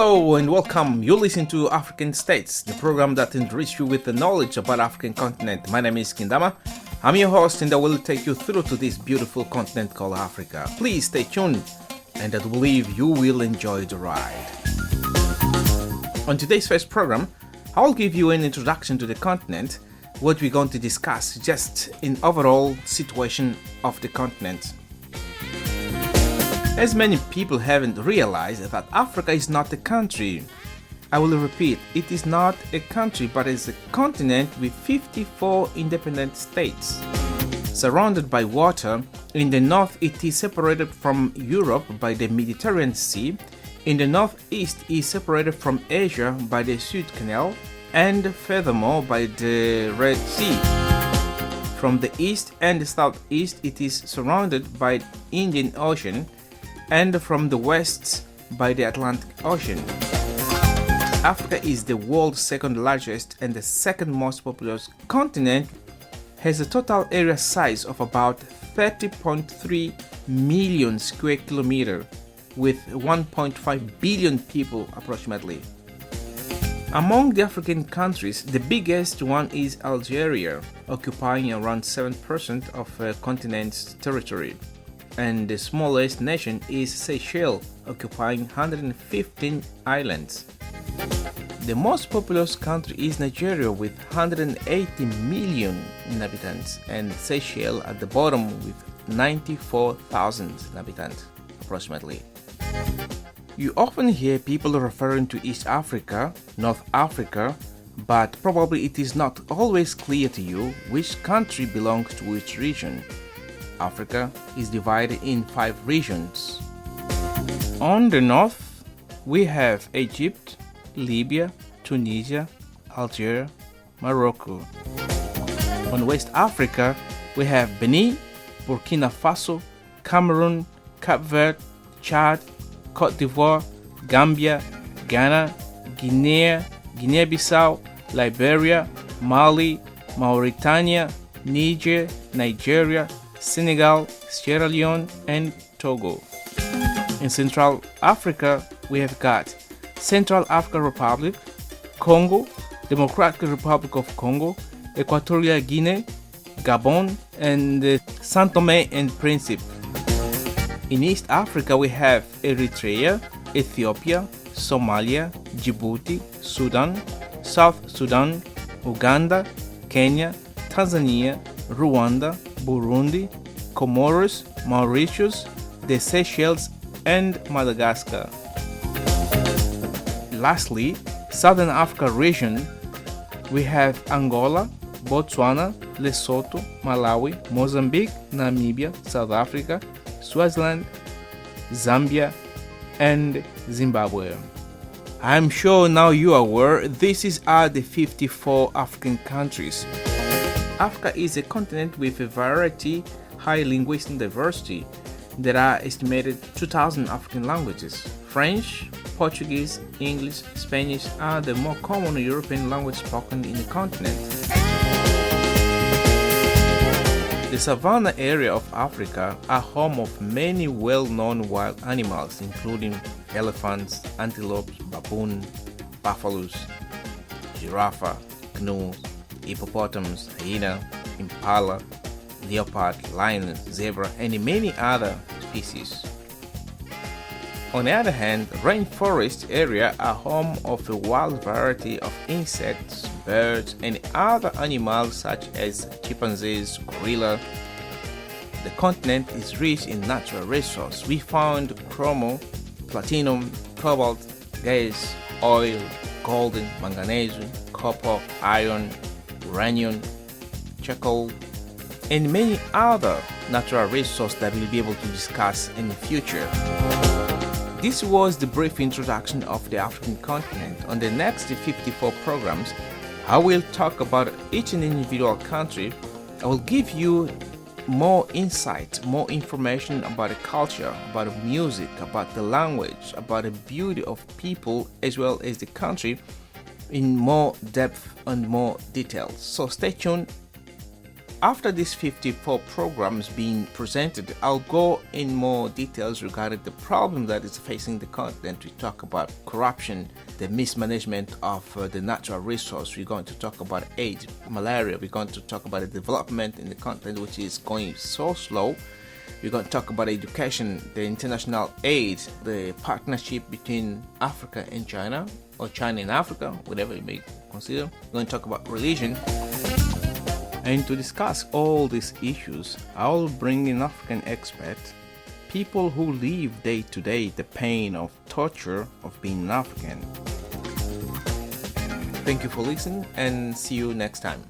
Hello and welcome. You listen to African States, the program that enriches you with the knowledge about African continent. My name is Kindama. I'm your host and I will take you through to this beautiful continent called Africa. Please stay tuned and I believe you will enjoy the ride. On today's first program, I will give you an introduction to the continent, what we're going to discuss just in overall situation of the continent. As many people haven't realized that Africa is not a country. I will repeat, it is not a country but is a continent with 54 independent states. Surrounded by water, in the north it is separated from Europe by the Mediterranean Sea, in the northeast it is separated from Asia by the Suez Canal, and furthermore by the Red Sea. From the east and the southeast it is surrounded by the Indian Ocean, and from the west by the Atlantic Ocean. Africa is the world's second largest and the second most populous continent, has a total area size of about 30.3 million square kilometers with 1.5 billion people approximately. Among the African countries, the biggest one is Algeria, occupying around 7% of the continent's territory. And the smallest nation is Seychelles, occupying 115 islands. The most populous country is Nigeria with 180 million inhabitants, and Seychelles at the bottom with 94,000 inhabitants approximately. You often hear people referring to East Africa, North Africa, but probably it is not always clear to you which country belongs to which region. Africa is divided in 5 regions. On the north, we have Egypt, Libya, Tunisia, Algeria, Morocco. On West Africa, we have Benin, Burkina Faso, Cameroon, Cape Verde, Chad, Cote d'Ivoire, Gambia, Ghana, Guinea, Guinea-Bissau, Liberia, Mali, Mauritania, Niger, Nigeria, Senegal, Sierra Leone, and Togo. In Central Africa, we have got Central African Republic, Congo, Democratic Republic of Congo, Equatorial Guinea, Gabon, and Saint Tome and Principe. In East Africa, we have Eritrea, Ethiopia, Somalia, Djibouti, Sudan, South Sudan, Uganda, Kenya, Tanzania, Rwanda, Burundi, Comoros, Mauritius, the Seychelles, and Madagascar. Lastly, Southern Africa region, we have Angola, Botswana, Lesotho, Malawi, Mozambique, Namibia, South Africa, Swaziland, Zambia, and Zimbabwe. I'm sure now you are aware these are the 54 African countries. Africa is a continent with a variety, high linguistic diversity. There are estimated 2,000 African languages. French, Portuguese, English, Spanish are the more common European languages spoken in the continent. The savanna area of Africa are home of many well-known wild animals including elephants, antelopes, baboon, buffaloes, giraffe, gnu, hippopotamus, hyena, impala, leopard, lion, zebra, and many other species. On the other hand, rainforest areas are home of a wide variety of insects, birds, and other animals such as chimpanzees, gorilla. The continent is rich in natural resources. We found chromo, platinum, cobalt, gas, oil, gold, manganese, copper, iron, uranium, charcoal, and many other natural resources that we'll be able to discuss in the future. This was the brief introduction of the African continent. On the next 54 programs, I will talk about each and individual country. I will give you more insight, more information about the culture, about the music, about the language, about the beauty of people as well as the country in more depth and more details. So stay tuned After these 54 programs being presented, I'll go in more details regarding the problem that is facing the continent. We talk about corruption, the mismanagement of the natural resource. We're going to talk about AIDS, malaria. We're going to talk about the development in the continent, which is going so slow. We're going to talk about education, the international aid, the partnership between Africa and China, or China and Africa, whatever you may consider. We're going to talk about religion. And to discuss all these issues, I'll bring in African experts, people who live day to day the pain of torture of being an African. Thank you for listening and see you next time.